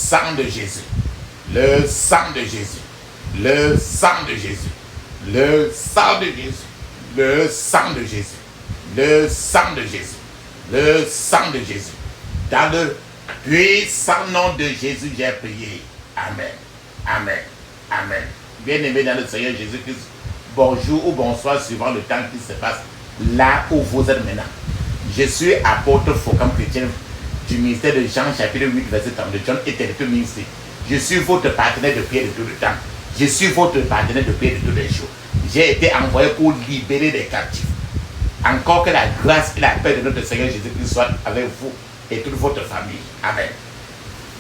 sang de Jésus, le sang de Jésus, le sang de Jésus, le sang de Jésus, le sang de Jésus, le sang de Jésus, le sang de Jésus. Dans le puissant nom de Jésus, j'ai prié. Amen. Amen. Amen. Bien-aimés dans le Seigneur Jésus-Christ, bonjour ou bonsoir suivant le temps qui se passe là où vous êtes maintenant. Je suis apôtre Focam Chrétien du ministère de Jean, chapitre 8, verset 32. John est le ministère. Je suis votre partenaire de prière de tout le temps. Je suis votre partenaire de prière de tous les jours. J'ai été envoyé pour libérer les captifs. Encore que la grâce et la paix de notre Seigneur Jésus-Christ soient avec vous et toute votre famille. Amen.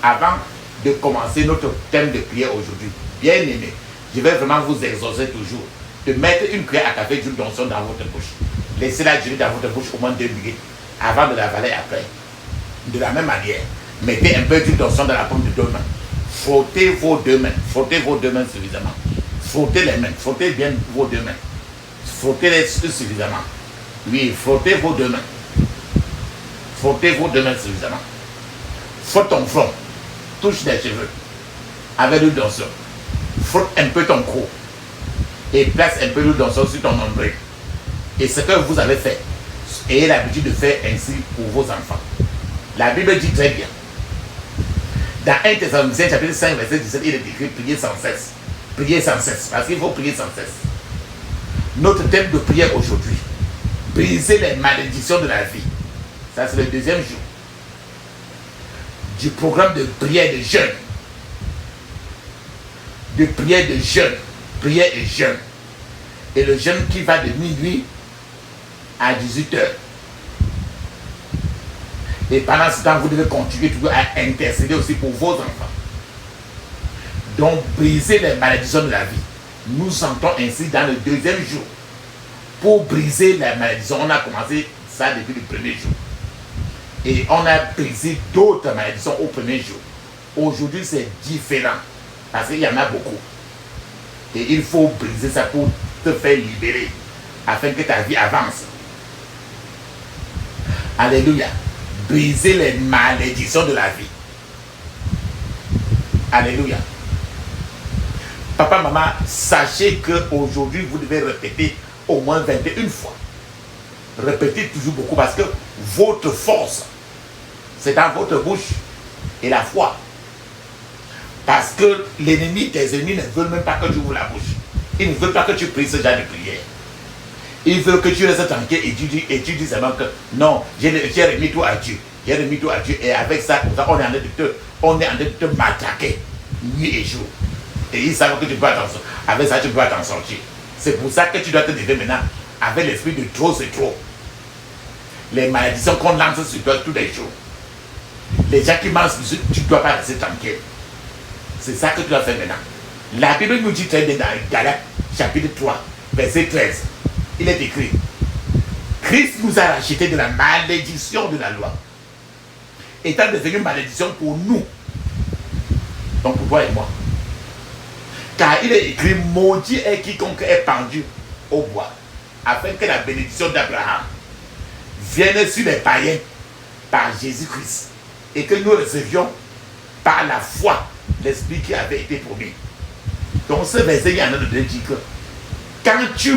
Avant de commencer notre thème de prière aujourd'hui, bien aimé, je vais vraiment vous exhorter toujours de mettre une cuillère à café d'huile d'onction dans votre bouche. Laissez-la durer dans votre bouche au moins 2 minutes avant de l'avaler après. De la même manière, mettez un peu d'huile d'onction dans la paume de 2 mains. Frottez vos 2 mains. Frottez vos 2 mains suffisamment. Frottez les mains. Frottez bien vos 2 mains. Frottez-les suffisamment. Oui, frottez vos 2 mains. Frottez vos 2 mains suffisamment. Frotte ton front. Touche les cheveux. Avec l'huile d'onction. Frotte un peu ton cou. Et place un peu l'huile d'onction sur ton nombril. Et ce que vous avez fait, ayez l'habitude de faire ainsi pour vos enfants. La Bible dit très bien. Dans 1 Thessaloniciens chapitre 5, verset 17, il est écrit priez sans cesse. Priez sans cesse. Parce qu'il faut prier sans cesse. Notre thème de prière aujourd'hui, briser les malédictions de la vie. Ça, c'est le 2e jour du programme de prière de jeûne. De prière de jeûne. Prière et jeûne. Et le jeûne qui va de minuit à 18h. Et pendant ce temps, vous devez continuer toujours à intercéder aussi pour vos enfants. Donc, briser les malédictions de la vie. Nous sentons ainsi dans le 2e jour. Pour briser les malédictions, on a commencé ça depuis le 1er jour. Et on a brisé d'autres malédictions au 1er jour. Aujourd'hui, c'est différent. Parce qu'il y en a beaucoup. Et il faut briser ça pour te faire libérer. Afin que ta vie avance. Alléluia. Briser les malédictions de la vie. Alléluia. Papa, maman, sachez qu'aujourd'hui, vous devez répéter au moins 21 fois. Répétez toujours beaucoup parce que votre force, c'est dans votre bouche et la foi. Parce que l'ennemi, tes ennemis ne veulent même pas que tu ouvres la bouche. Ils ne veulent pas que tu pries ce genre de prière. Ils veulent que tu restes tranquille et tu dis seulement que non, j'ai remis tout à Dieu. J'ai remis tout à Dieu. Et avec ça, on est en train de te matraquer nuit et jour. Et ils savent que tu peux pas t'en sortir. Avec ça, tu ne peux pas t'en sortir. C'est pour ça que tu dois te lever maintenant avec l'esprit de trop, c'est trop. Les malédictions qu'on lance sur toi tous les jours. Les gens qui mangent, tu ne dois pas rester tranquille. C'est ça que tu dois faire maintenant. La Bible nous dit très bien dans Galates chapitre 3, verset 13. Il est écrit, Christ nous a racheté de la malédiction de la loi, étant devenu malédiction pour nous, donc pour toi et moi. Car il est écrit, maudit est quiconque est pendu au bois, afin que la bénédiction d'Abraham vienne sur les païens par Jésus-Christ, et que nous recevions par la foi l'esprit qui avait été promis. Donc ce verset, il y en a de dire que quand tu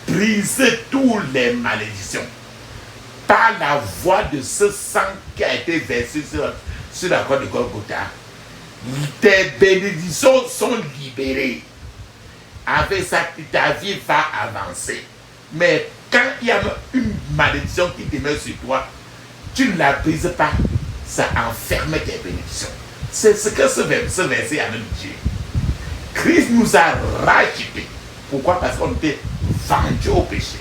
brises toutes les malédictions par la voie de ce sang qui a été versé sur la croix de Golgotha, tes bénédictions sont libérées. Avec ça, ta vie va avancer. Mais quand il y a une malédiction qui demeure sur toi, tu ne la brises pas, ça enferme tes bénédictions. C'est ce que ce verset a nous dit. Christ nous a rachetés. Pourquoi? Parce qu'on était vendus au péché.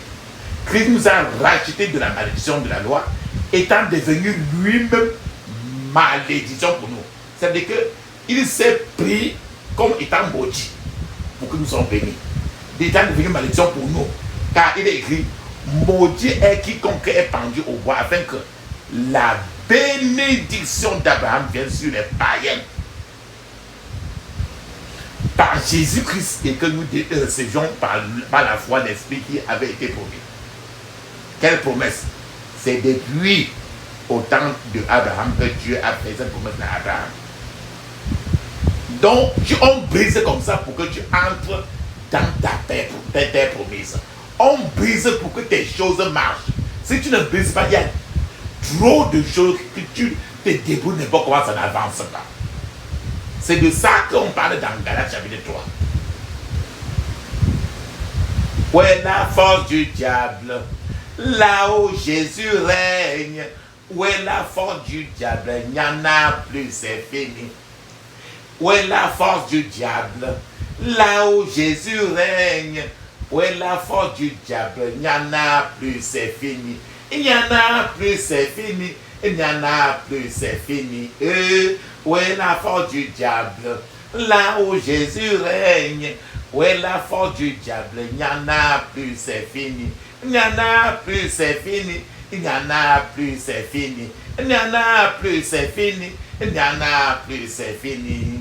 Christ nous a rachetés de la malédiction de la loi, étant devenu lui-même malédiction pour nous. C'est-à-dire qu'il s'est pris comme étant maudit pour que nous soyons bénis. Il est devenu malédiction pour nous. Car il est écrit, maudit est quiconque est pendu au bois, afin que la bénédiction d'Abraham vienne sur les païens. Par Jésus-Christ, et que nous recevions par la foi l'Esprit qui avait été promis. Quelle promesse? C'est depuis au temps d'Abraham que Dieu a fait cette promesse à Abraham. Donc, on brise comme ça pour que tu entres dans ta paix, tes promesses. On brise pour que tes choses marchent. Si tu ne brises pas, il y a trop de choses que tu te débrouilles n'importe comment, ça n'avance pas. C'est de ça qu'on parle dans Galates chapitre 3. Où est la force du diable? Là où Jésus règne. Où est la force du diable? Il n'y en a plus, c'est fini. Où est la force du diable? Là où Jésus règne. Où est la force du diable? Il n'y en a plus, c'est fini. Il n'y en a plus, c'est fini. Il n'y en a plus, c'est fini. Où est la force du diable? Là où Jésus règne. Où est la force du diable? Il n'y en a plus, c'est fini. Il n'y en a plus, c'est fini. Il n'y en a plus, c'est fini. Il n'y en a plus, c'est fini. Il n'y en a plus, c'est fini.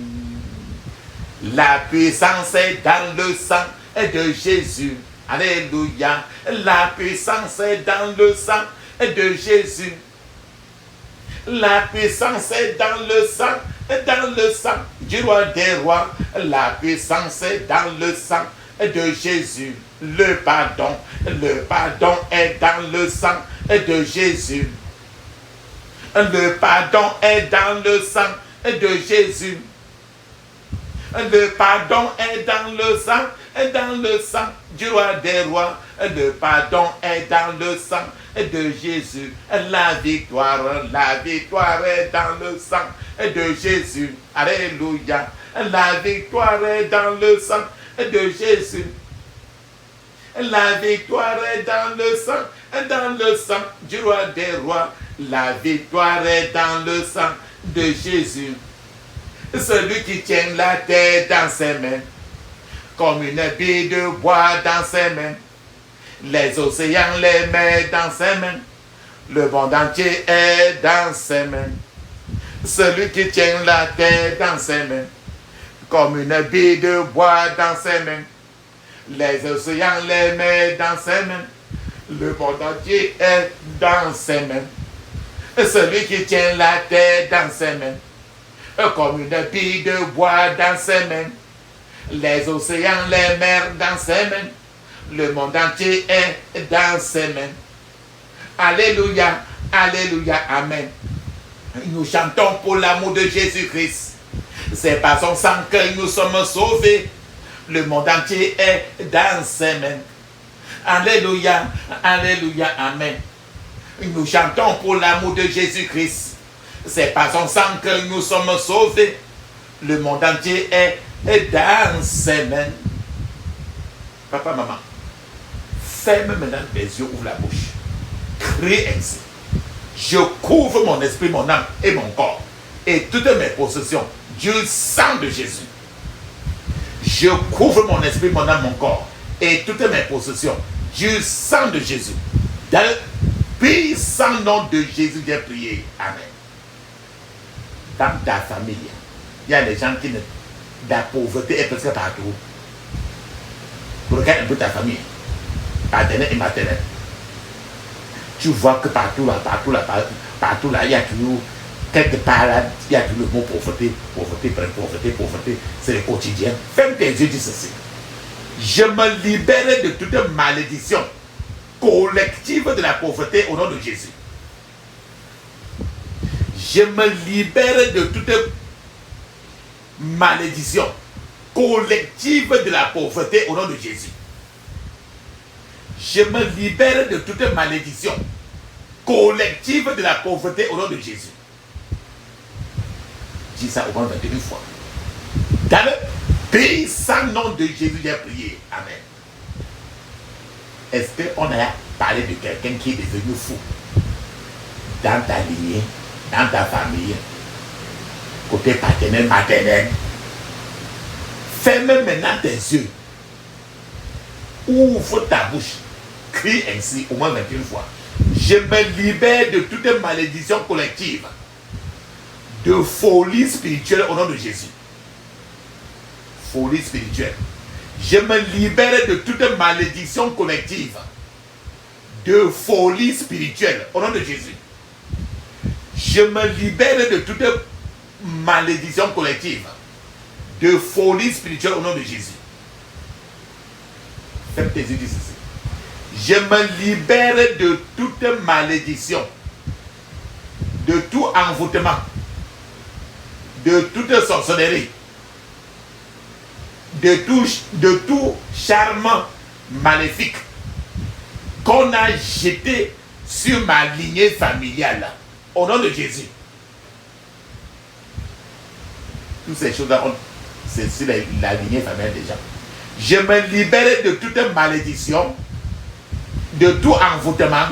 La puissance est dans le sang de Jésus. Alléluia. La puissance est dans le sang de Jésus. La puissance est dans le sang du roi des rois. La puissance est dans le sang de Jésus. Le pardon est dans le sang de Jésus. Le pardon est dans le sang de Jésus. Le pardon est dans le sang du roi des rois. Le pardon est dans le sang de Jésus. La victoire est dans le sang de Jésus. Alléluia. La victoire est dans le sang de Jésus. La victoire est dans le sang du roi des rois. La victoire est dans le sang de Jésus. Celui qui tient la terre dans ses mains, comme une bille de bois dans ses mains. Les océans les met dans ses mains. Le monde entier est dans ses mains. Celui qui tient la terre dans ses mains, comme une bille de bois dans ses mains. Les océans les met dans ses mains. Le monde entier est dans ses mains. Celui qui tient la terre dans ses mains, comme une bille de bois dans ses mains. Les océans, les mers dans ses mains. Le monde entier est dans ses mains. Alléluia, alléluia, amen. Nous chantons pour l'amour de Jésus-Christ. C'est par son sang que nous sommes sauvés. Le monde entier est dans ses mains. Alléluia, alléluia, amen. Nous chantons pour l'amour de Jésus-Christ. C'est par son sang que nous sommes sauvés. Le monde entier est dans ses mains. Papa, maman, ferme maintenant les yeux, ouvre la bouche. Crie ainsi. Je couvre mon esprit, mon âme et mon corps et toutes mes possessions du sang de Jésus. Je couvre mon esprit, mon âme, mon corps et toutes mes possessions du sang de Jésus. Dans le puissant nom de Jésus, j'ai prié. Amen. Dans ta famille, il y a des gens qui ne... La pauvreté est presque partout. Regarde un peu ta famille, paternelle et maternelle. Tu vois que partout là, il y a toujours, quelque part là, il y a toujours le mot pauvreté, pauvreté. C'est le quotidien. Ferme tes yeux, dis ceci. Je me libère de toute malédiction collective de la pauvreté au nom de Jésus. Je me libère de toute malédiction collective de la pauvreté au nom de Jésus. Je me libère de toute malédiction collective de la pauvreté au nom de Jésus. Dis ça au moins 21 fois. Dans le puissant nom de Jésus, j'ai prié. Amen. Est-ce qu'on a parlé de quelqu'un qui est devenu fou dans ta lignée, dans ta famille, côté paternel, maternel? Ferme maintenant tes yeux. Ouvre ta bouche. Crie ainsi au moins 21 fois. Je me libère de toute malédiction collective, de folie spirituelle au nom de Jésus. Folie spirituelle. Je me libère de toute malédiction collective, de folie spirituelle au nom de Jésus. Je me libère de toute malédiction collective, de folie spirituelle au nom de Jésus. Ferme tes yeux, dis ceci. Je me libère de toute malédiction, de tout envoûtement, de toute sorcellerie, de tout charme maléfique qu'on a jeté sur ma lignée familiale. Au nom de Jésus. Toutes ces choses-là, c'est sur la lignée familiale déjà. Je me libère de toute malédiction, de tout envoûtement,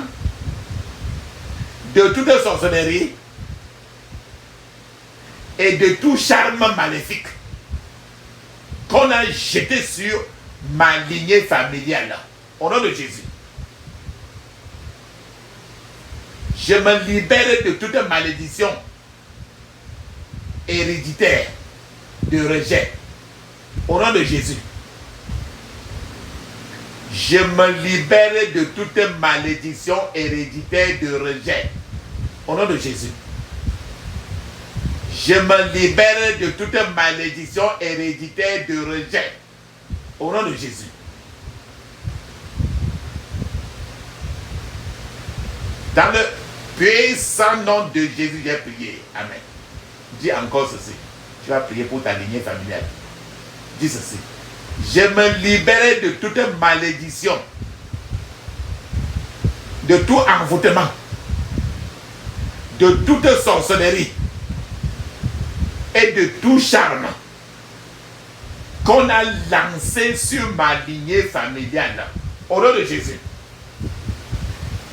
de toute sorcellerie et de tout charme maléfique qu'on a jeté sur ma lignée familiale. Au nom de Jésus. Je me libère de toute malédiction héréditaire de rejet. Au nom de Jésus. Je me libère de toute malédiction héréditaire de rejet. Au nom de Jésus. Je me libère de toute malédiction héréditaire de rejet. Au nom de Jésus. Dans le puissant nom de Jésus, j'ai prié. Amen. Dis encore ceci. Tu vas prier pour ta lignée familiale. Dis ceci. Je me libère de toute malédiction, de tout envoûtement, de toute sorcellerie et de tout charme qu'on a lancé sur ma lignée familiale. Au nom de Jésus.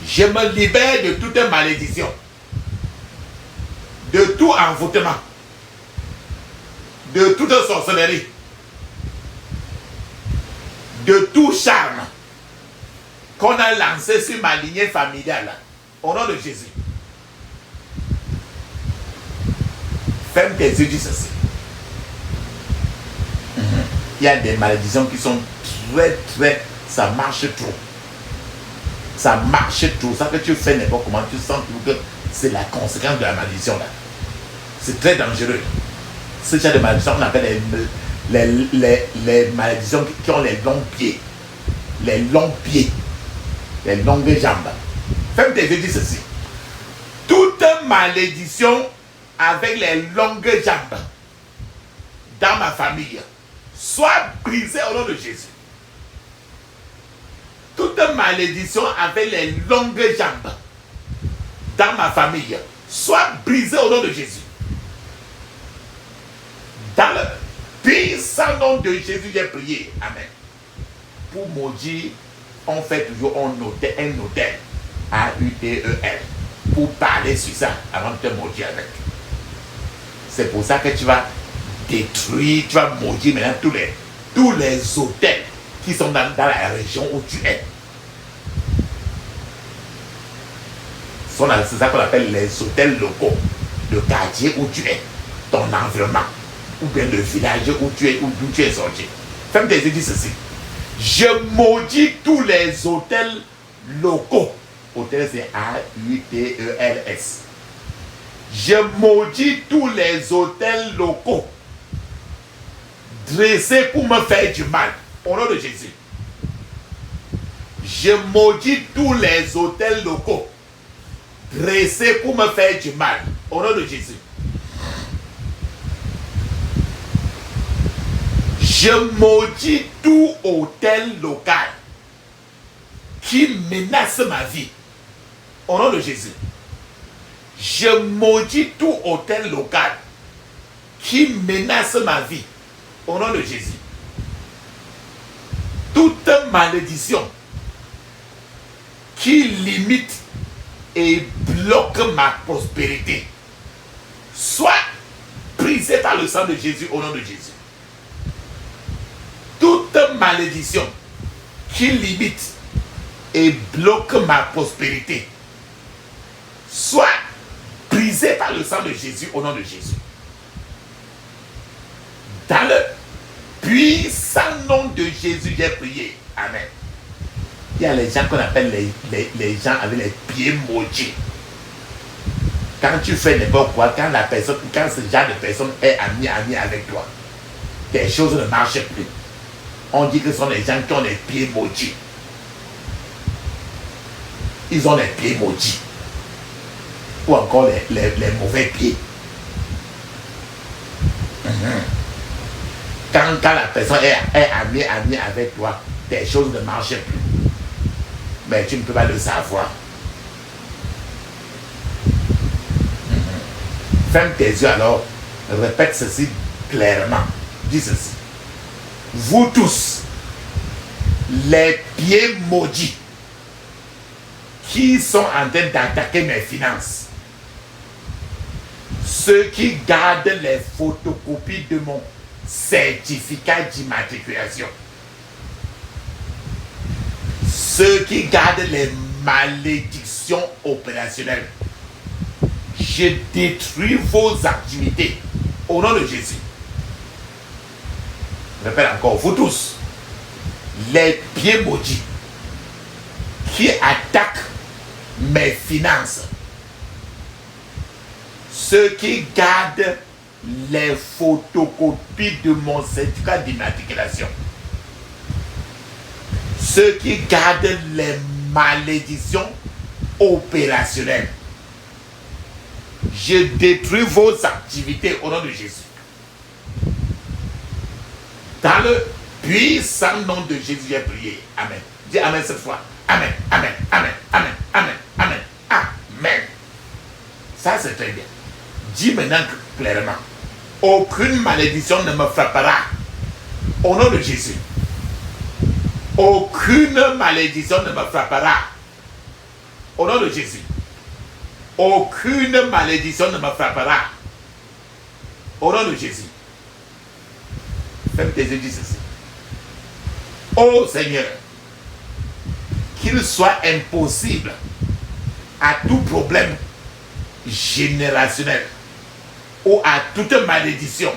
Je me libère de toute malédiction, de tout envoûtement, de toute sorcellerie, de tout charme qu'on a lancé sur ma lignée familiale. Au nom de Jésus. Ferme tes yeux, dis ceci. Il y a des malédictions qui sont très, ça marche trop. Ça marche trop. Ça que tu fais n'importe comment, tu sens que c'est la conséquence de la malédiction là. C'est très dangereux. Ce genre de malédiction qu'on appelle les malédictions qui ont les longs pieds. Les longs pieds. Les longues jambes. Ferme tes yeux, dis ceci. Toute malédiction avec les longues jambes dans ma famille soit brisée au nom de Jésus. Toute malédiction avec les longues jambes dans ma famille soit brisée au nom de Jésus. Dans le puissant nom de Jésus, j'ai prié. Amen. Pour maudire, on fait toujours un hôtel, A-U-T-E-L, pour parler sur ça avant de te maudire avec. C'est pour ça que tu vas détruire, tu vas maudire maintenant tous les hôtels qui sont dans la région où tu es. C'est ça qu'on appelle les hôtels locaux, le quartier où tu es, ton environnement, ou bien le village où tu es, d'où tu es sorti. Ferme tes yeux, dis ceci. Je maudis tous les hôtels locaux. Hôtel, c'est A-U-T-E-L-S. Je maudis tous les hôtels locaux dressés pour me faire du mal. Au nom de Jésus. Je maudis tous les hôtels locaux dressés pour me faire du mal. Au nom de Jésus. Je maudis tout hôtel local qui menace ma vie. Au nom de Jésus. Je maudis tout hôtel local qui menace ma vie. Au nom de Jésus. Toute malédiction qui limite et bloque ma prospérité soit brisée par le sang de Jésus au nom de Jésus. Toute malédiction qui limite et bloque ma prospérité soit brisée par le sang de Jésus au nom de Jésus. Dans le puissant nom de Jésus, j'ai prié. Amen. Il y a les gens qu'on appelle les gens avec les pieds maudits. Quand tu fais n'importe quoi, quand ce genre de personne est ami avec toi, des choses ne marchent plus. On dit que ce sont des gens qui ont les pieds maudits. Ils ont les pieds maudits. Ou encore les mauvais pieds. Quand la personne est amie avec toi, des choses ne marchent plus. Mais tu ne peux pas le savoir. Ferme tes yeux alors. Répète ceci clairement. Dis ceci. Vous tous, les pieds maudits qui sont en train d'attaquer mes finances, ceux qui gardent les photocopies de mon certificat d'immatriculation, ceux qui gardent les malédictions opérationnelles, je détruis vos activités au nom de Jésus. Répète encore, vous tous, les pieds maudits qui attaquent mes finances, ceux qui gardent les photocopies de mon certificat d'immatriculation, ceux qui gardent les malédictions opérationnelles, je détruis vos activités au nom de Jésus. Dans le puissant nom de Jésus, j'ai prié. Amen. Dis Amen cette fois. Amen, Amen, Amen, Amen, Amen, Amen, Amen. Ça, c'est très bien. Dis maintenant clairement. Aucune malédiction ne me frappera. Au nom de Jésus. Aucune malédiction ne me frappera. Au nom de Jésus. Aucune malédiction ne me frappera. Au nom de Jésus. Ferme tes yeux, dis ceci. Ô Seigneur, qu'il soit impossible à tout problème générationnel ou à toute malédiction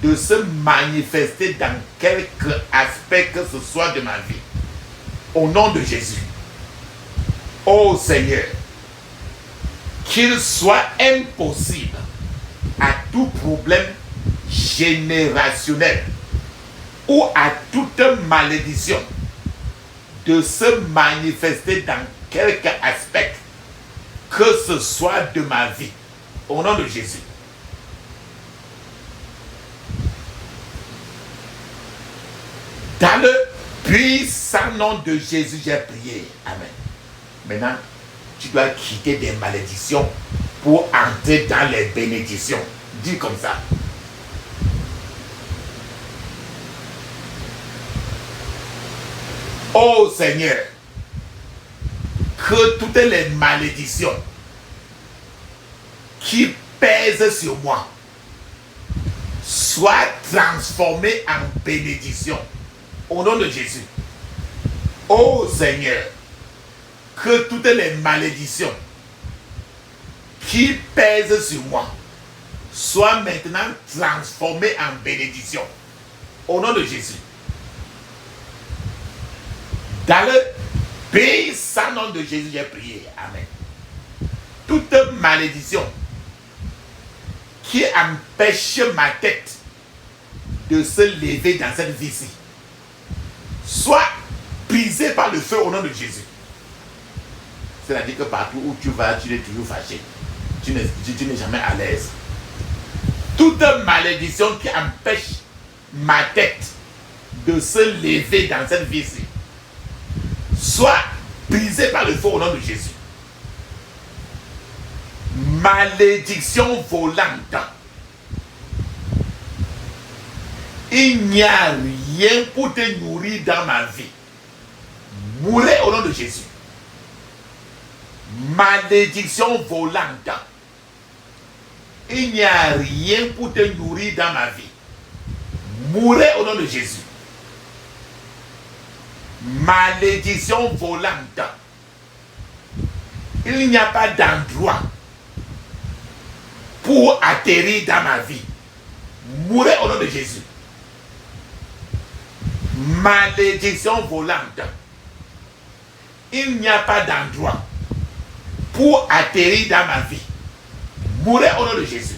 de se manifester dans quelque aspect que ce soit de ma vie. Au nom de Jésus. Ô Seigneur, qu'il soit impossible à tout problème générationnel ou à toute malédiction de se manifester dans quelque aspect que ce soit de ma vie. Au nom de Jésus. Dans le puissant nom de Jésus, j'ai prié. Amen. Maintenant, tu dois quitter des malédictions pour entrer dans les bénédictions. Dis comme ça. Ô Seigneur, que toutes les malédictions qui pèsent sur moi soient transformées en bénédictions. Au nom de Jésus. Ô Seigneur, que toutes les malédictions qui pèsent sur moi soient maintenant transformées en bénédictions. Au nom de Jésus. Dans le puissant nom de Jésus, j'ai prié. Amen. Toute malédiction qui empêche ma tête de se lever dans cette vie-ci soit brisée par le feu au nom de Jésus. C'est-à-dire que partout où tu vas, tu es toujours fâché. Tu n'es jamais à l'aise. Toute malédiction qui empêche ma tête de se lever dans cette vie-ci soit brisée par le feu au nom de Jésus. Malédiction volante. Il n'y a rien pour te nourrir dans ma vie. Mourez au nom de Jésus. Malédiction volante. Il n'y a rien pour te nourrir dans ma vie. Mourez au nom de Jésus. Malédiction volante. Il n'y a pas d'endroit pour atterrir dans ma vie. Mourez au nom de Jésus. Malédiction volante. Il n'y a pas d'endroit pour atterrir dans ma vie. Mourez au nom de Jésus.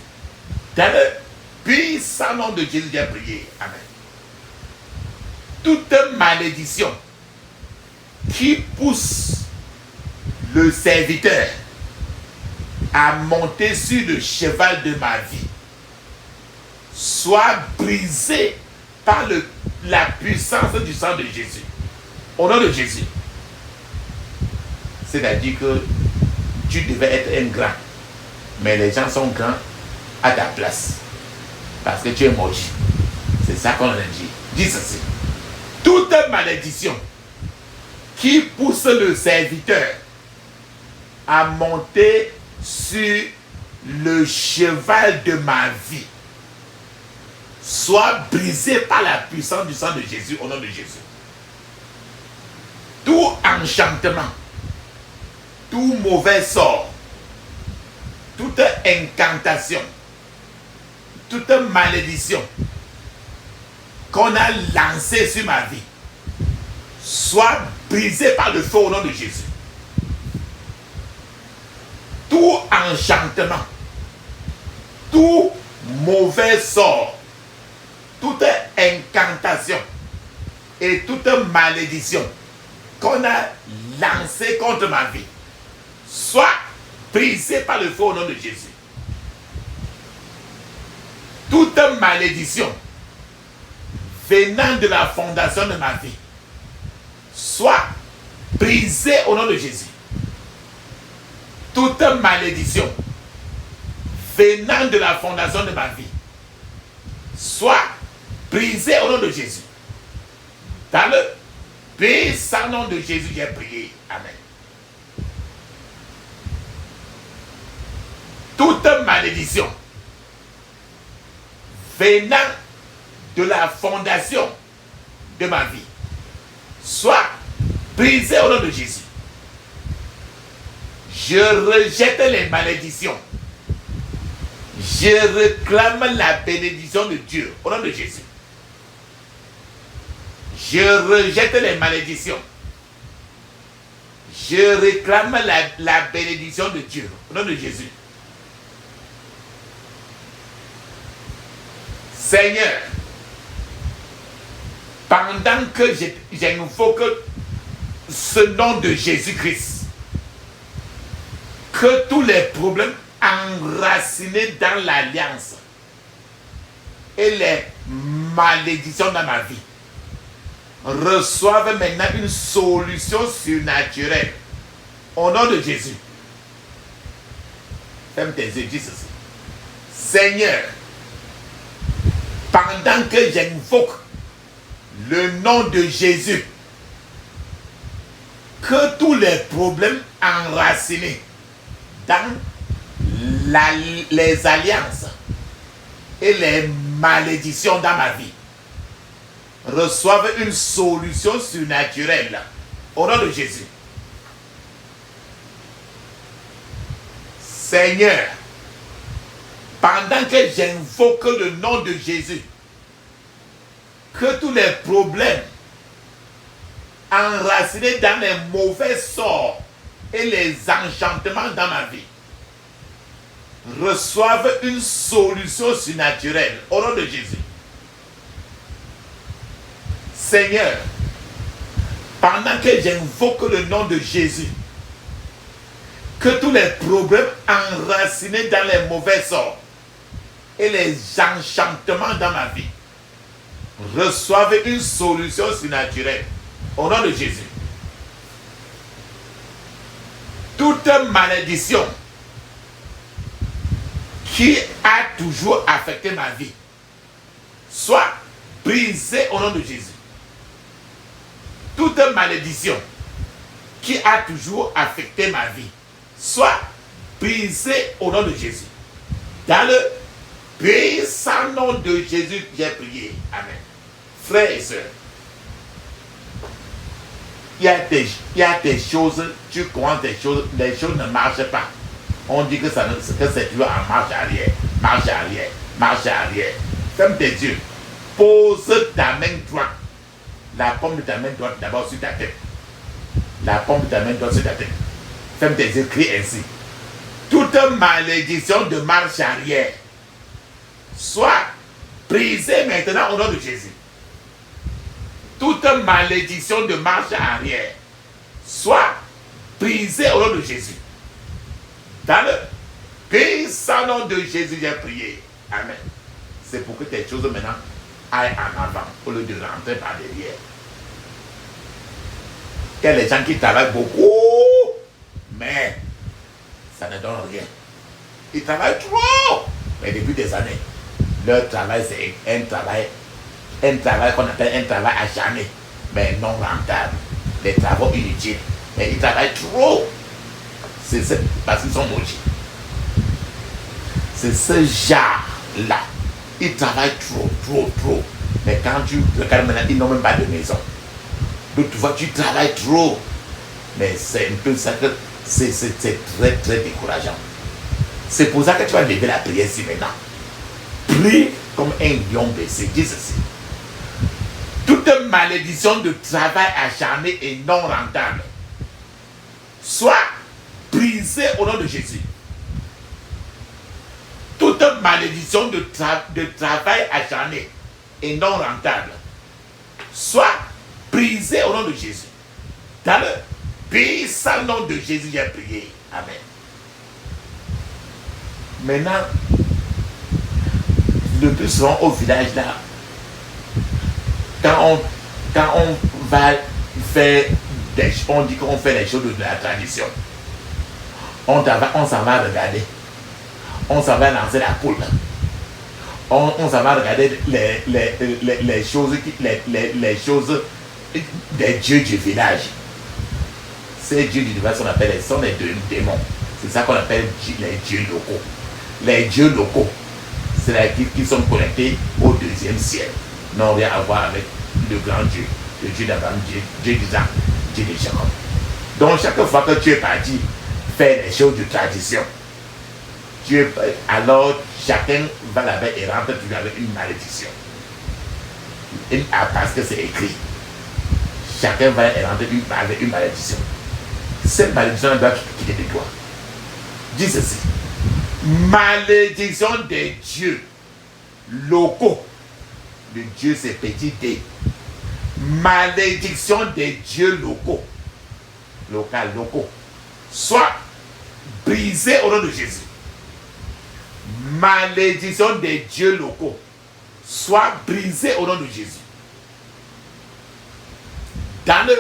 Dans le puissant nom de Jésus, j'ai prié. Amen. Toute malédiction qui pousse le serviteur à monter sur le cheval de ma vie soit brisée par la puissance du sang de Jésus. Au nom de Jésus. C'est-à-dire que tu devais être un grand, mais les gens sont grands à ta place parce que tu es maudit. C'est ça qu'on a dit. Dis ceci. Toute malédiction qui pousse le serviteur à monter sur le cheval de ma vie soit brisée par la puissance du sang de Jésus au nom de Jésus. Tout enchantement, tout mauvais sort, toute incantation, toute malédiction qu'on a lancée sur ma vie soit brisée par le feu au nom de Jésus. Tout enchantement, tout mauvais sort, toute incantation et toute malédiction qu'on a lancée contre ma vie soit brisée par le feu au nom de Jésus. Toute malédiction venant de la fondation de ma vie soit brisée au nom de Jésus. Toute malédiction venant de la fondation de ma vie soit brisée au nom de Jésus. Dans le puissant nom de Jésus, j'ai prié. Amen. Toute malédiction venant de la fondation de ma vie soit brisée au nom de Jésus. Je rejette les malédictions. Je réclame la bénédiction de Dieu au nom de Jésus. Je rejette les malédictions. Je réclame la bénédiction de Dieu au nom de Jésus. Seigneur, pendant que j'invoque ce nom de Jésus-Christ, que tous les problèmes enracinés dans l'alliance et les malédictions dans ma vie reçoivent maintenant une solution surnaturelle au nom de Jésus. Ferme tes yeux, dis ceci. Seigneur, pendant que j'invoque le nom de Jésus, que tous les problèmes enracinés dans les alliances et les malédictions dans ma vie reçoivent une solution surnaturelle au nom de Jésus. Seigneur, pendant que j'invoque le nom de Jésus, que tous les problèmes enracinés dans les mauvais sorts et les enchantements dans ma vie reçoivent une solution surnaturelle au nom de Jésus. Seigneur, pendant que j'invoque le nom de Jésus, que tous les problèmes enracinés dans les mauvais sorts et les enchantements dans ma vie reçoivent une solution surnaturelle au nom de Jésus. Toute malédiction qui a toujours affecté ma vie soit brisée au nom de Jésus. Toute malédiction qui a toujours affecté ma vie soit brisée au nom de Jésus. Dans le puissant nom de Jésus, j'ai prié. Amen. Frères et sœurs, il y a des choses, tu commences des choses, les choses ne marchent pas. On dit que c'est toujours en marche arrière, marche arrière, marche arrière. Ferme tes yeux. Pose ta main droite, la paume de ta main droite d'abord sur ta tête. La paume de ta main droite sur ta tête. Ferme tes yeux, crie ainsi. Toute malédiction de marche arrière soit brisée maintenant au nom de Jésus. Toute malédiction de marche arrière soit brisée au nom de Jésus. Dans le puissant nom de Jésus, j'ai prié. Amen. C'est pour que tes choses maintenant aillent en avant au lieu de rentrer par derrière. Il y a des gens qui travaillent beaucoup, mais ça ne donne rien. Ils travaillent trop, mais depuis des années, leur travail c'est un travail qu'on appelle un travail acharné, mais non rentable. Des travaux inutiles, mais ils travaillent trop. C'est parce qu'ils sont maudits. C'est ce genre-là. Ils travaillent trop. Mais quand tu regardes maintenant, ils n'ont même pas de maison. Donc tu vois, tu travailles trop. Mais c'est un peu ça que c'est très décourageant. C'est pour ça que tu vas lever la prière ici maintenant. Prie comme un lion blessé. Dis ceci. Toute malédiction de travail acharné et non rentable soit brisée au nom de Jésus. Toute malédiction de travail acharné et non rentable soit brisée au nom de Jésus. Dans le puissant nom de Jésus, j'ai prié. Amen. Maintenant, le plus souvent au village là, quand on va faire on dit qu'on fait les choses de la tradition, on s'en va regarder. On s'en va lancer la poule. On s'en va regarder les choses des dieux du village. Ces dieux du village sont les démons. C'est ça qu'on appelle les dieux locaux. Les dieux locaux, c'est là qui sont connectés au deuxième ciel. N'ont rien à voir avec le grand Dieu, le Dieu d'Abraham, Dieu d'Isaac, Dieu de Jacob. Donc chaque fois que tu es parti faire les choses de tradition, alors chacun va là-bas et rentre toujours avec une malédiction. Parce que c'est écrit. Chacun va rentrer avec une malédiction. Cette malédiction doit quitter de toi. Dis ceci. Malédiction des dieux locaux. Le Dieu c'est petit d. Malédiction des dieux locaux. Locaux. Soit brisée au nom de Jésus. Malédiction des dieux locaux soit brisée au nom de Jésus. Dans le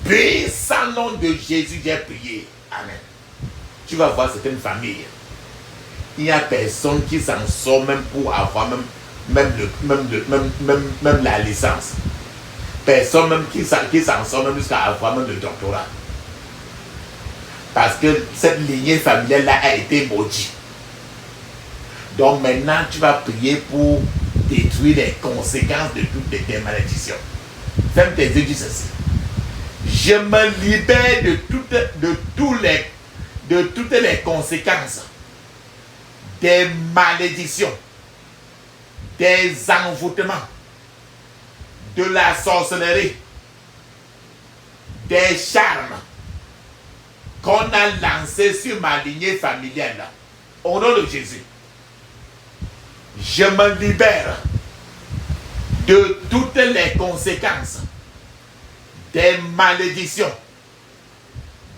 puissant nom de Jésus, j'ai prié. Amen. Tu vas voir certaines familles. Il n'y a personne qui s'en sort même pour avoir même la licence. Personne même qui s'en sort même jusqu'à avoir même le doctorat. Parce que cette lignée familiale-là a été maudite. Donc maintenant, tu vas prier pour détruire les conséquences de toutes tes malédictions. Ferme tes yeux, dis ceci. Je me libère de toutes les conséquences des malédictions, des envoûtements, de la sorcellerie, des charmes qu'on a lancés sur ma lignée familiale. Au nom de Jésus. Je me libère de toutes les conséquences des malédictions,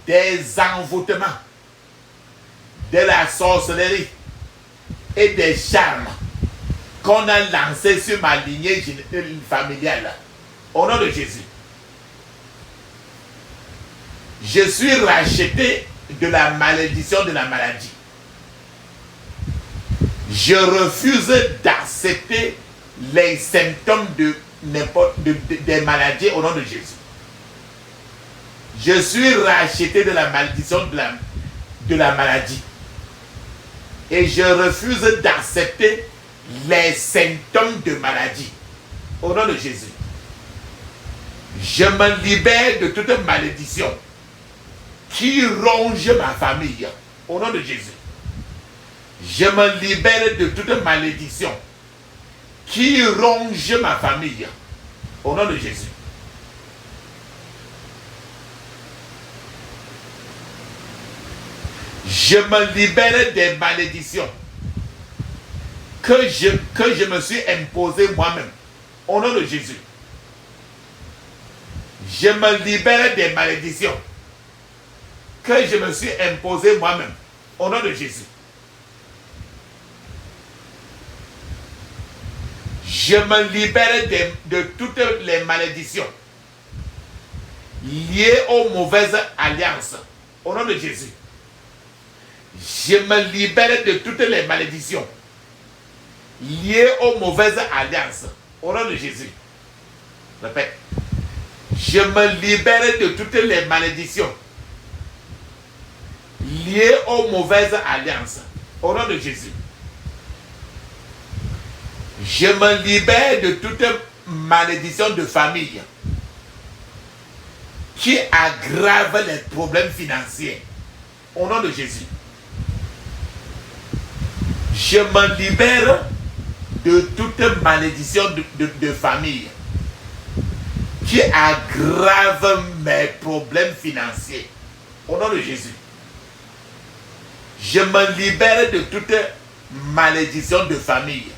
des envoûtements, de la sorcellerie et des charmes qu'on a lancés sur ma lignée familiale. Au nom de Jésus. Je suis racheté de la malédiction de la maladie. Je refuse d'accepter les symptômes des maladies au nom de Jésus. Je suis racheté de la malédiction de la maladie. Et je refuse d'accepter les symptômes de maladie au nom de Jésus. Je me libère de toute malédiction qui ronge ma famille au nom de Jésus. Je me libère de toute malédiction qui ronge ma famille. Au nom de Jésus. Je me libère des malédictions que je me suis imposé moi-même. Au nom de Jésus. Je me libère des malédictions que je me suis imposé moi-même. Au nom de Jésus. Je me libère de toutes les malédictions liées aux mauvaises alliances. Au nom de Jésus. Je me libère de toutes les malédictions liées aux mauvaises alliances. Au nom de Jésus. Répète. Je me libère de toutes les malédictions liées aux mauvaises alliances. Au nom de Jésus. Je me libère de toute malédiction de famille qui aggrave les problèmes financiers. Au nom de Jésus. Je me libère de toute malédiction de famille qui aggrave mes problèmes financiers. Au nom de Jésus. Je me libère de toute malédiction de famille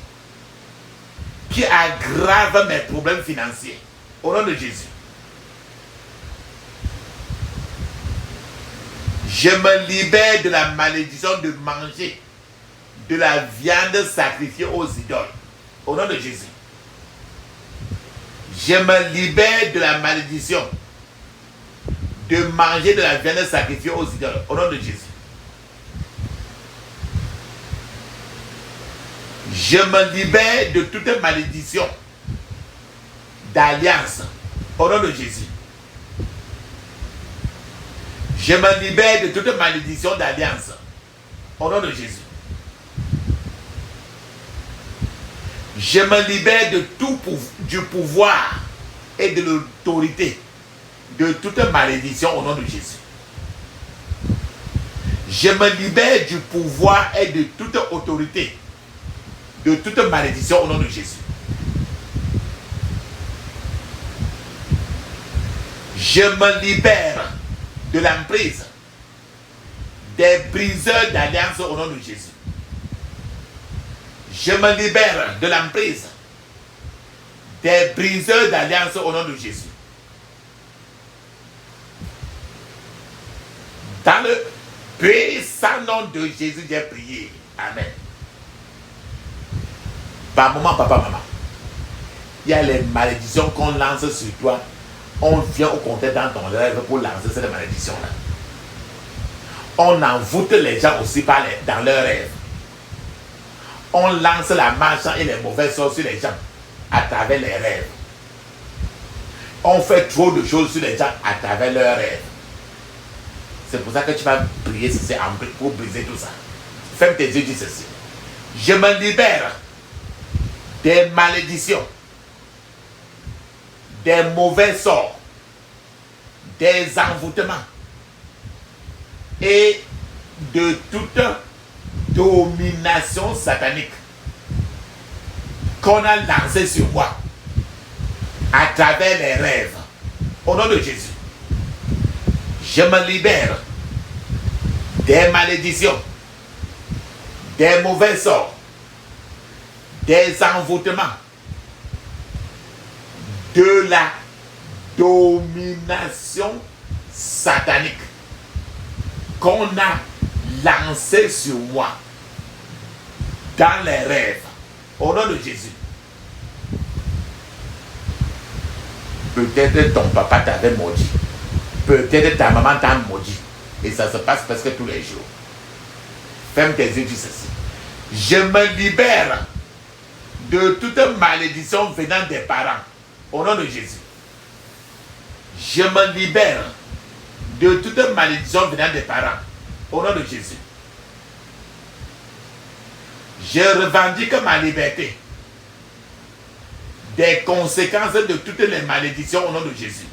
qui aggrave mes problèmes financiers. Au nom de Jésus. Je me libère de la malédiction de manger de la viande sacrifiée aux idoles. Au nom de Jésus. Je me libère de la malédiction de manger de la viande sacrifiée aux idoles. Au nom de Jésus. Je me libère de toute malédiction d'alliance. Au nom de Jésus. Je me libère de toute malédiction d'alliance. Au nom de Jésus. Je me libère de tout du pouvoir et de l'autorité de toute malédiction au nom de Jésus. Je me libère du pouvoir et de toute autorité de toute malédiction au nom de Jésus. Je me libère de l'emprise des briseurs d'alliance au nom de Jésus. Je me libère de l'emprise des briseurs d'alliance au nom de Jésus. Dans le puissant nom de Jésus, j'ai prié. Amen. Par moment, papa, maman, il y a les malédictions qu'on lance sur toi. On vient au contraire dans ton rêve pour lancer cette malédiction-là. On envoûte les gens aussi dans leurs rêves. On lance la marche et les mauvaises choses sur les gens à travers les rêves. On fait trop de choses sur les gens à travers leurs rêves. C'est pour ça que tu vas prier ceci pour briser tout ça. Ferme tes yeux, dis ceci. Je me libère des malédictions, des mauvais sorts, des envoûtements et de toute domination satanique qu'on a lancée sur moi à travers les rêves. Au nom de Jésus, je me libère des malédictions, des mauvais sorts, des envoûtements, de la domination satanique qu'on a lancé sur moi dans les rêves. Au nom de Jésus. Peut-être ton papa t'avait maudit. Peut-être ta maman t'a maudit. Et ça se passe presque tous les jours. Ferme tes yeux, dis ceci. Je me libère de toute malédiction venant des parents. Au nom de Jésus. Je me libère de toute malédiction venant des parents. Au nom de Jésus. Je revendique ma liberté des conséquences de toutes les malédictions au nom de Jésus.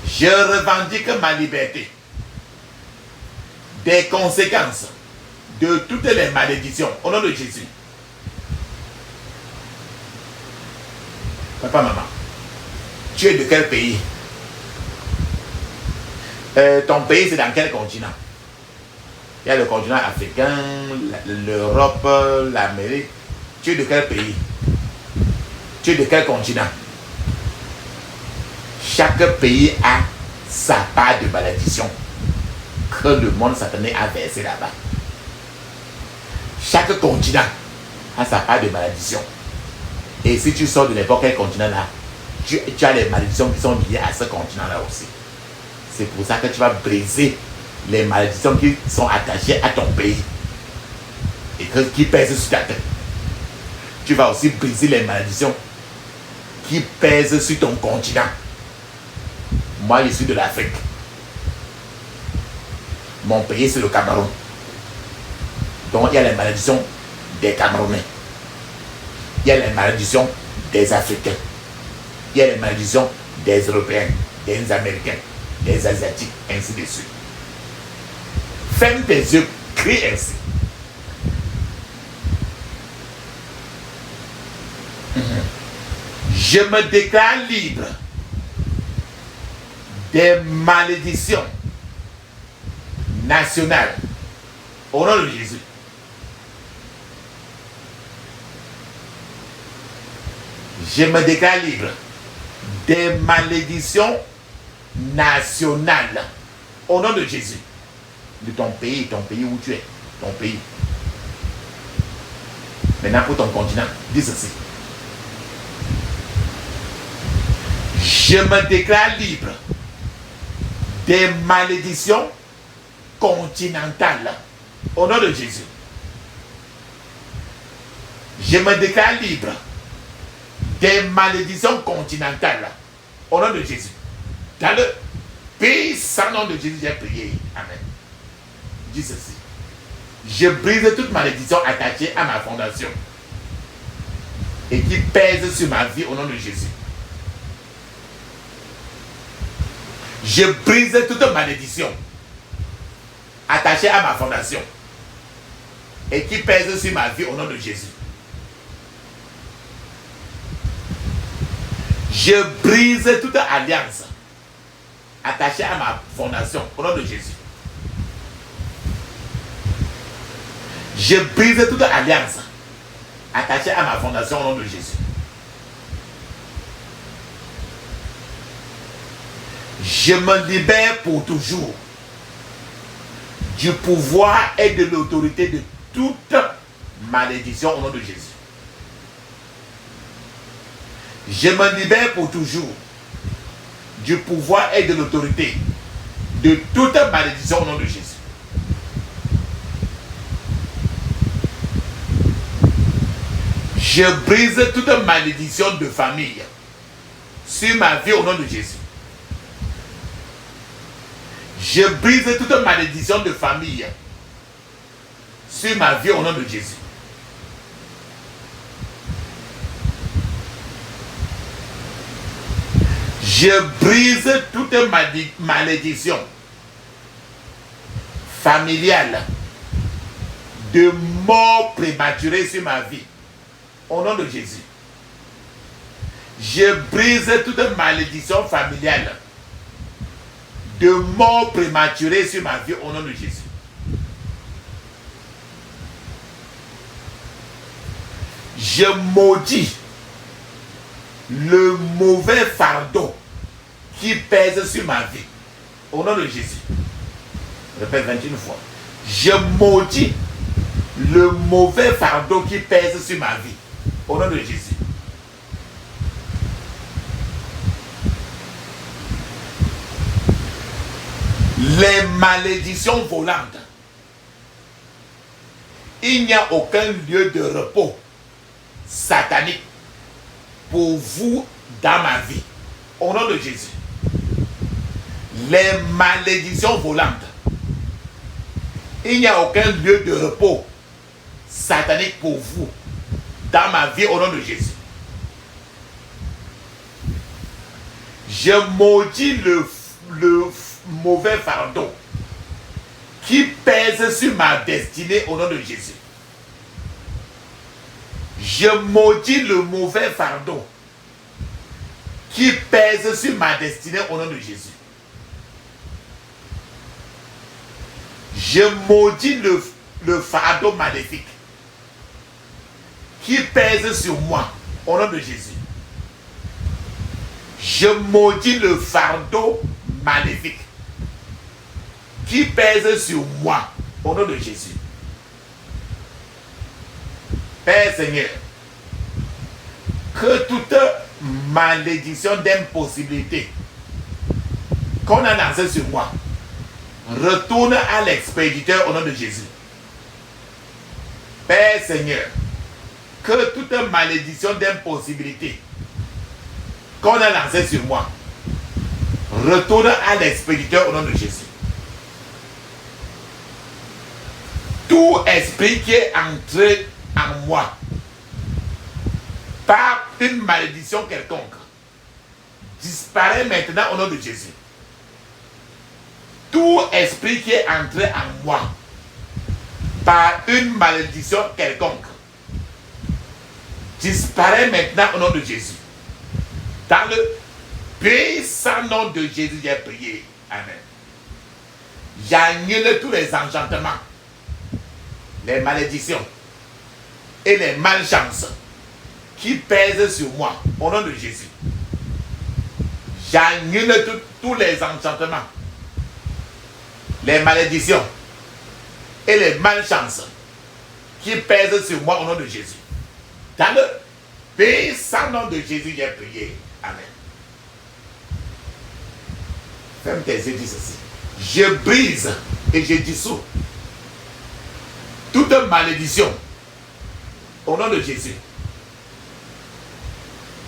Je revendique ma liberté des conséquences de toutes les malédictions au nom de Jésus. Papa, maman, tu es de quel pays? Ton pays, c'est dans quel continent? Il y a le continent africain, l'Europe, l'Amérique. Tu es de quel pays? Tu es de quel continent? Chaque pays a sa part de malédiction que le monde satané a versé là-bas. Chaque continent a sa part de malédiction. Et si tu sors de n'importe quel continent là, tu as les malédictions qui sont liées à ce continent-là aussi. C'est pour ça que tu vas briser les malédictions qui sont attachées à ton pays et qui pèsent sur ta tête. Tu vas aussi briser les malédictions qui pèsent sur ton continent. Moi, je suis de l'Afrique. Mon pays, c'est le Cameroun. Donc, il y a les malédictions des Camerounais. Il y a les malédictions des Africains. Il y a les malédictions des Européens, des Américains, des Asiatiques, ainsi de suite. Ferme tes yeux, crie ainsi. Je me déclare libre des malédictions nationales au nom de Jésus. Je me déclare libre des malédictions nationales au nom de Jésus. De ton pays où tu es, ton pays. Maintenant pour ton continent, dis ceci. Je me déclare libre des malédictions continentales au nom de Jésus. Je me déclare libre des malédictions continentales au nom de Jésus. Dans le puissant nom de Jésus, j'ai prié. Amen. Dis ceci. Je brise toute malédiction attachée à ma fondation et qui pèse sur ma vie au nom de Jésus. Je brise toute malédiction attachée à ma fondation et qui pèse sur ma vie au nom de Jésus. Je brise toute alliance attachée à ma fondation au nom de Jésus. Je brise toute alliance attachée à ma fondation au nom de Jésus. Je me libère pour toujours du pouvoir et de l'autorité de toute malédiction au nom de Jésus. Je me libère pour toujours du pouvoir et de l'autorité de toute malédiction au nom de Jésus. Je brise toute malédiction de famille sur ma vie au nom de Jésus. Je brise toute malédiction de famille sur ma vie au nom de Jésus. Je brise toute malédiction familiale de mort prématurée sur ma vie au nom de Jésus. Je brise toute malédiction familiale de mort prématurée sur ma vie au nom de Jésus. Je maudis le mauvais fardeau qui pèse sur ma vie au nom de Jésus. Répète 21 fois. Je maudis le mauvais fardeau qui pèse sur ma vie au nom de Jésus. Les malédictions volantes. Il n'y a aucun lieu de repos satanique pour vous dans ma vie. Au nom de Jésus. Les malédictions volantes. Il n'y a aucun lieu de repos satanique pour vous dans ma vie au nom de Jésus. Je maudis le mauvais fardeau qui pèse sur ma destinée au nom de Jésus. Je maudis le mauvais fardeau qui pèse sur ma destinée au nom de Jésus. Je maudis le fardeau maléfique qui pèse sur moi au nom de Jésus. Je maudis le fardeau maléfique qui pèse sur moi au nom de Jésus. Père Seigneur, que toute malédiction d'impossibilité qu'on a lancée sur moi retourne à l'expéditeur au nom de Jésus. Père Seigneur, que toute malédiction d'impossibilité qu'on a lancée sur moi retourne à l'expéditeur au nom de Jésus. Tout esprit qui est entré en moi par une malédiction quelconque disparaît maintenant au nom de Jésus. Tout esprit qui est entré en moi par une malédiction quelconque disparaît maintenant au nom de Jésus. Dans le puissant nom de Jésus, j'ai prié. Amen. J'annule tous les enchantements, les malédictions et les malchances qui pèsent sur moi au nom de Jésus. J'annule tous les enchantements, les malédictions et les malchances qui pèsent sur moi au nom de Jésus. Dans le puissant nom de Jésus, j'ai prié. Amen. Ferme tes yeux, dis ceci. Je brise et je dissous toute malédiction au nom de Jésus.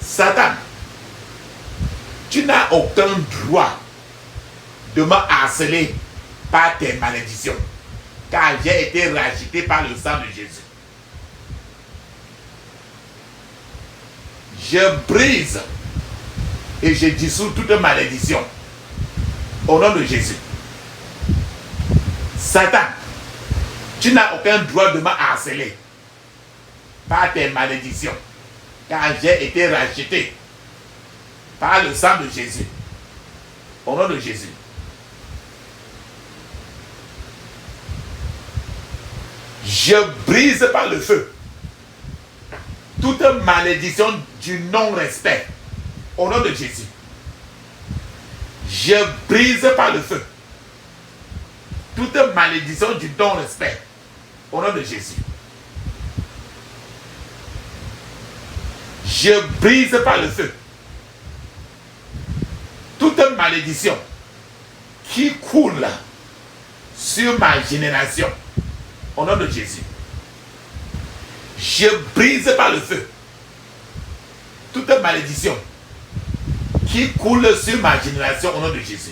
Satan, tu n'as aucun droit de me harceler par tes malédictions, car j'ai été racheté par le sang de Jésus. Je brise et je dissous toute malédiction au nom de Jésus. Satan, tu n'as aucun droit de me harceler par tes malédictions, car j'ai été racheté par le sang de Jésus. Au nom de Jésus. Je brise par le feu toute malédiction du non-respect. Au nom de Jésus. Je brise par le feu toute malédiction du non-respect. Au nom de Jésus. Je brise par le feu toute malédiction qui coule sur ma génération. Au nom de Jésus. Je brise par le feu toute malédiction qui coule sur ma génération au nom de Jésus.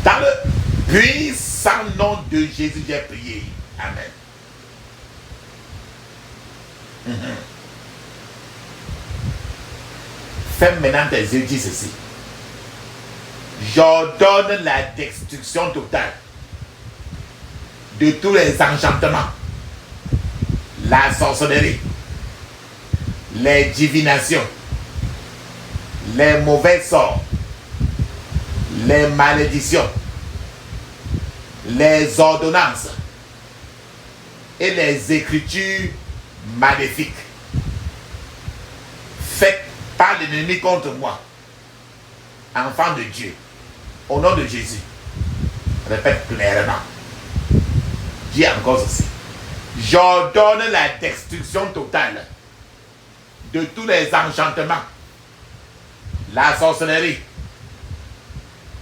Dans le puissant nom de Jésus, j'ai prié. Amen. Ferme maintenant tes yeux, dis ceci. J'ordonne la destruction totale de tous les enchantements, la sorcellerie, les divinations, les mauvais sorts, les malédictions, les ordonnances et les écritures maléfiques faites par l'ennemi contre moi, enfant de Dieu, au nom de Jésus. Répète clairement. Dis encore ceci. J'ordonne la destruction totale de tous les enchantements, la sorcellerie,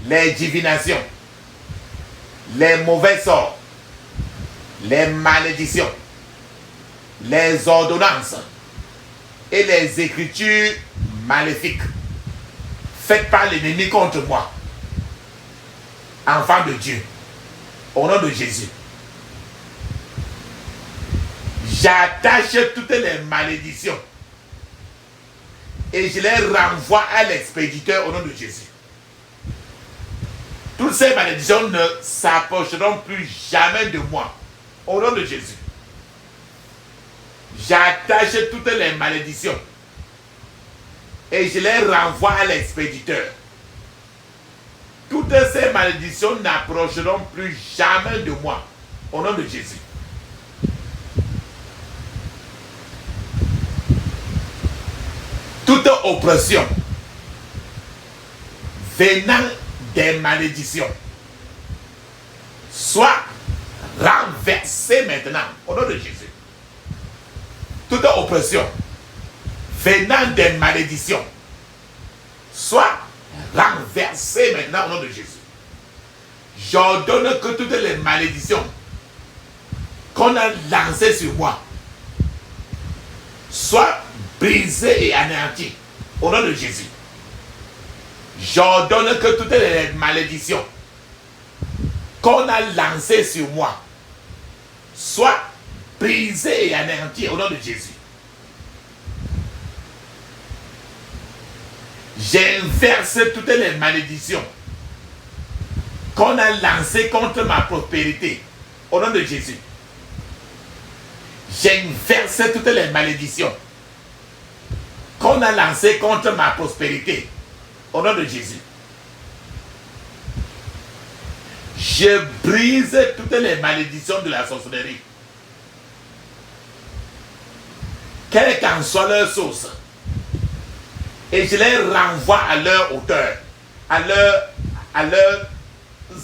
les divinations, les mauvais sorts, les malédictions, les ordonnances et les écritures maléfiques faites par l'ennemi contre moi, enfant de Dieu, au nom de Jésus. J'attache toutes les malédictions et je les renvoie à l'expéditeur au nom de Jésus. Toutes ces malédictions ne s'approcheront plus jamais de moi au nom de Jésus. J'attache toutes les malédictions et je les renvoie à l'expéditeur toutes ces malédictions n'approcheront plus jamais de moi. Au nom de Jésus. Toute oppression venant des malédictions soit renversée maintenant au nom de Jésus. Toute oppression venant des malédictions soit renversée maintenant au nom de Jésus. J'ordonne que toutes les malédictions qu'on a lancées sur moi soient brisées et anéanties au nom de Jésus. J'ordonne que toutes les malédictions qu'on a lancées sur moi soient brisées et anéanties au nom de Jésus. J'inverse toutes les malédictions qu'on a lancées contre ma prospérité au nom de Jésus. J'inverse toutes les malédictions qu'on a lancées contre ma prospérité au nom de Jésus. Je brise toutes les malédictions de la sorcellerie. Quelle qu'en soit leur source. Et je les renvoie à leur auteur, à leurs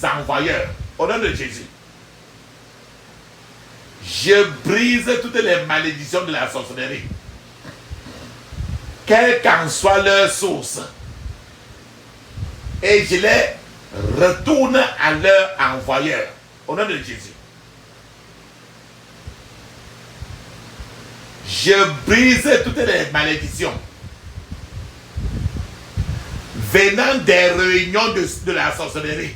envoyeurs, au nom de Jésus. Je brise toutes les malédictions de la sorcellerie. Quelle qu'en soit leur source. Et je les retourne à leur envoyeur, au nom de Jésus. Je brise toutes les malédictions venant des réunions de la sorcellerie.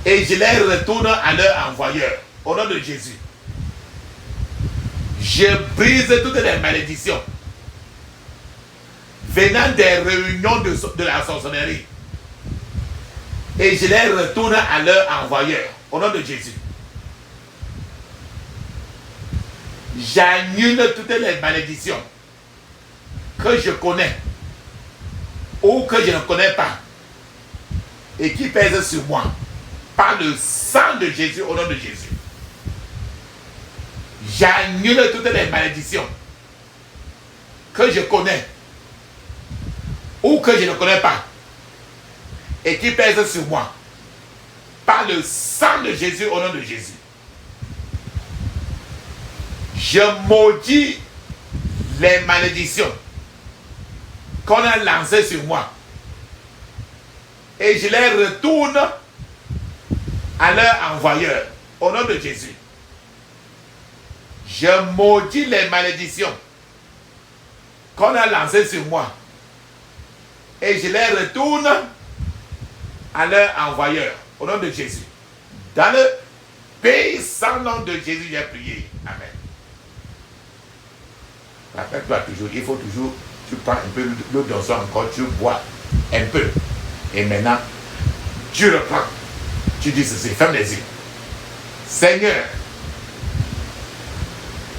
Et je les retourne à leur envoyeur, au nom de Jésus. Je brise toutes les malédictions venant des réunions de la sorcellerie. Et je les retourne à leur envoyeur, au nom de Jésus. J'annule toutes les malédictions que je connais ou que je ne connais pas et qui pèsent sur moi par le sang de Jésus, au nom de Jésus. J'annule toutes les malédictions que je connais ou que je ne connais pas et qui pèsent sur moi par le sang de Jésus, au nom de Jésus. Je maudis les malédictions qu'on a lancées sur moi et je les retourne à leur envoyeur, au nom de Jésus. Je maudis les malédictions qu'on a lancées sur moi et je les retourne à leur envoyeur, au nom de Jésus. Dans le puissant nom de Jésus, j'ai prié. Amen. Rappelle-toi toujours, il faut toujours, tu prends un peu l'eau d'oignon encore, tu bois un peu. Et maintenant, tu reprends. Tu dis ceci, ferme les yeux. Seigneur,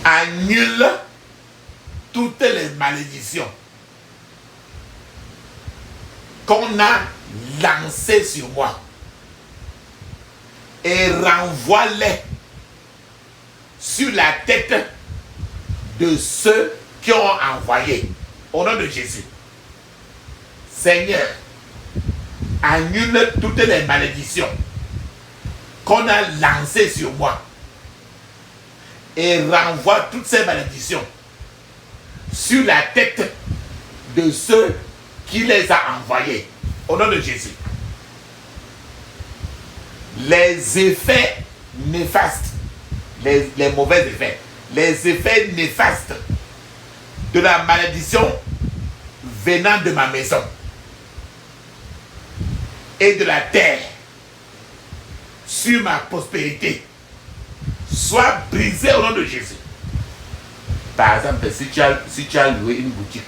annule toutes les malédictions qu'on a lancées sur moi et renvoie-les sur la tête de ceux qui ont envoyé, au nom de Jésus. Seigneur, annule toutes les malédictions qu'on a lancées sur moi et renvoie toutes ces malédictions sur la tête de ceux qui les a envoyés, au nom de Jésus. Les effets néfastes, les mauvais effets, les effets néfastes de la malédiction venant de ma maison et de la terre sur ma prospérité soient brisés au nom de Jésus. Par exemple, si tu as loué une boutique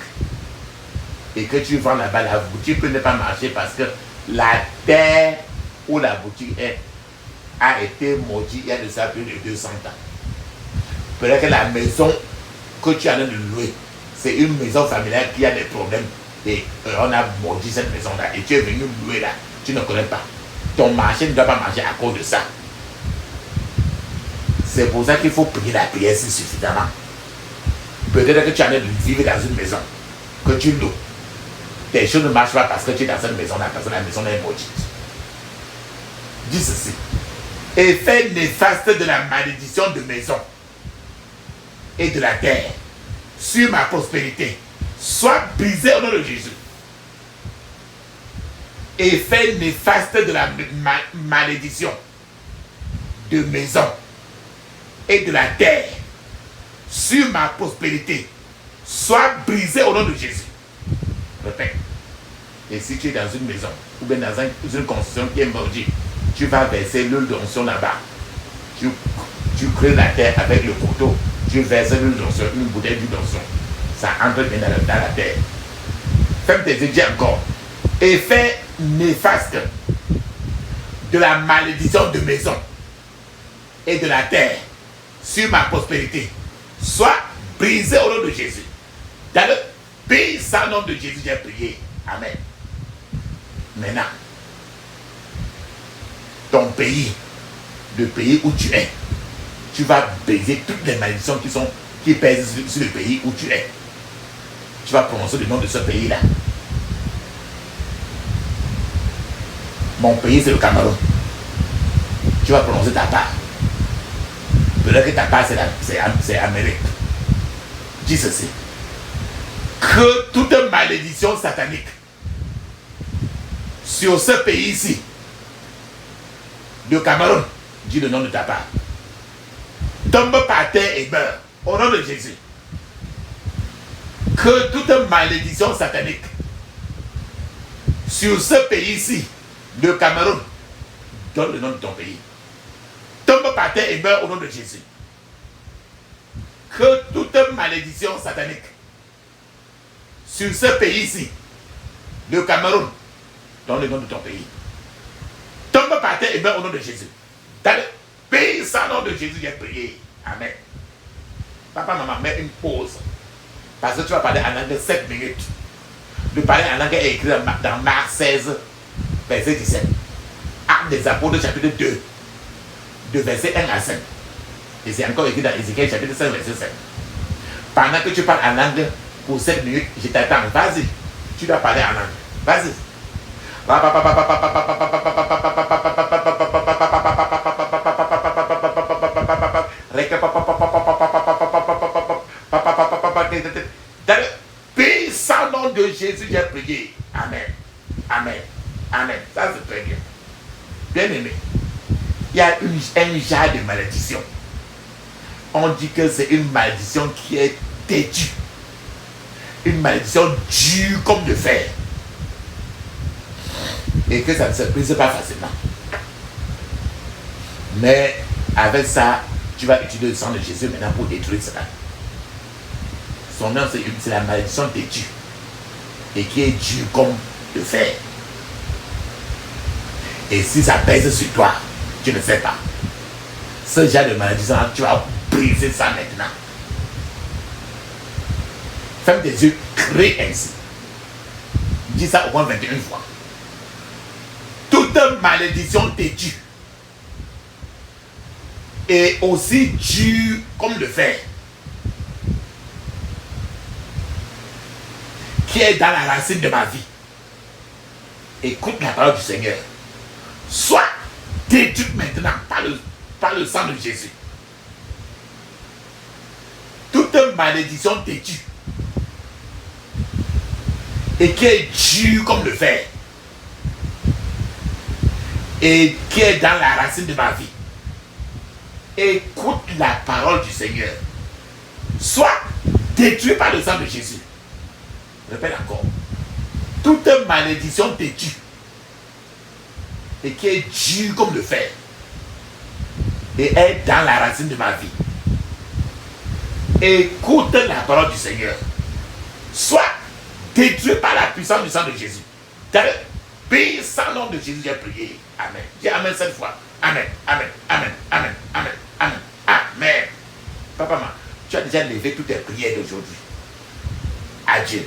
et que tu vends là-bas, la boutique peut ne pas marcher parce que la terre où la boutique est a été maudite il y a de ça plus de 200 ans. Peut-être que la maison que tu as de louer, c'est une maison familiale qui a des problèmes. Et on a maudit cette maison-là. Et tu es venu louer là. Tu ne connais pas. Ton marché ne doit pas marcher à cause de ça. C'est pour ça qu'il faut prier la prière suffisamment. Peut-être que tu es en train de vivre dans une maison que tu loues. Tes choses ne marchent pas parce que tu es dans cette maison-là, parce que la maison est maudite. Dis ceci. Effet néfaste de la malédiction de maison et de la terre sur ma prospérité soit brisé au nom de Jésus. Effet néfaste de la malédiction de maison et de la terre sur ma prospérité soit brisé au nom de Jésus. Répète. Et si tu es dans une maison ou bien dans une construction qui est maudite, tu vas verser l'huile d'onction là-bas. Tu crées la terre avec le couteau. Tu verses l'huile d'onction, une bouteille d'huile d'onction. Ça entre bien dans la terre. Ferme tes yeux, dis encore. Effet néfaste de la malédiction de maison et de la terre sur ma prospérité soit brisé au nom de Jésus. Dans le puissant nom de Jésus, j'ai prié. Amen. Maintenant, ton pays, le pays où tu es, tu vas baiser toutes les malédictions qui pèsent sur le pays où tu es. Tu vas prononcer le nom de ce pays-là. Mon pays, c'est le Cameroun. Tu vas prononcer ta part. Peut-être que ta part, c'est Amérique. Dis ceci. Que toute malédiction satanique sur ce pays-ci, le Cameroun, dis le nom de ta part, tombe par terre et meurt au nom de Jésus. Que toute malédiction satanique sur ce pays-ci, le Cameroun, donne le nom de ton pays, tombe par terre et meurt au nom de Jésus. Que toute malédiction satanique sur ce pays-ci, le Cameroun, donne le nom de ton pays, tombe par terre et meurt au nom de Jésus. Dans le pays sans nom de Jésus, j'ai prié. Amen. Papa, maman, mets une pause. Parce que tu vas parler en langue 7 minutes. Le parler en langue est écrit dans Marc 16, verset 17. Actes des Apôtres, chapitre 2, de verset 1 à 5. Et c'est encore écrit dans Ézéchiel, chapitre 5, verset 7. Pendant que tu parles en langue pour 7 minutes, je t'attends. Vas-y. Tu dois parler en langue. Vas-y. Dans le puissant nom de Jésus, j'ai prié. Amen. Amen. Amen. Ça, c'est très bien. Bien aimé. Il y a un genre de malédiction. On dit que c'est une malédiction qui est têtue. Une malédiction dure comme de fer. Et que ça ne se brise pas facilement. Mais avec ça, tu vas utiliser le sang de Jésus maintenant pour détruire cela. Son nom, c'est la malédiction têtue. Et qui est dure comme de fer. Et si ça pèse sur toi, tu ne sais pas. Ce genre de malédiction, tu vas briser ça maintenant. Ferme tes yeux, crie ainsi. Dis ça au moins 21 fois. Toute malédiction têtue et aussi dure comme le fer qui est dans la racine de ma vie. Écoute la parole du Seigneur. Sois détruite maintenant par le sang de Jésus. Toute malédiction têtue et qui est dure comme le fer et qui est dans la racine de ma vie. Écoute la parole du Seigneur. Sois détruit par le sang de Jésus. Répète encore. Toute malédiction têtue et qui est dure comme le fer et est dans la racine de ma vie. Écoute la parole du Seigneur. Sois détruit par la puissance du sang de Jésus. Dans le puissant nom de Jésus, j'ai prié. Amen. Dis Amen cette fois. Amen. Amen. Amen. Amen. Amen. Amen. Amen. Papa, maman, tu as déjà levé toutes tes prières d'aujourd'hui. À Dieu.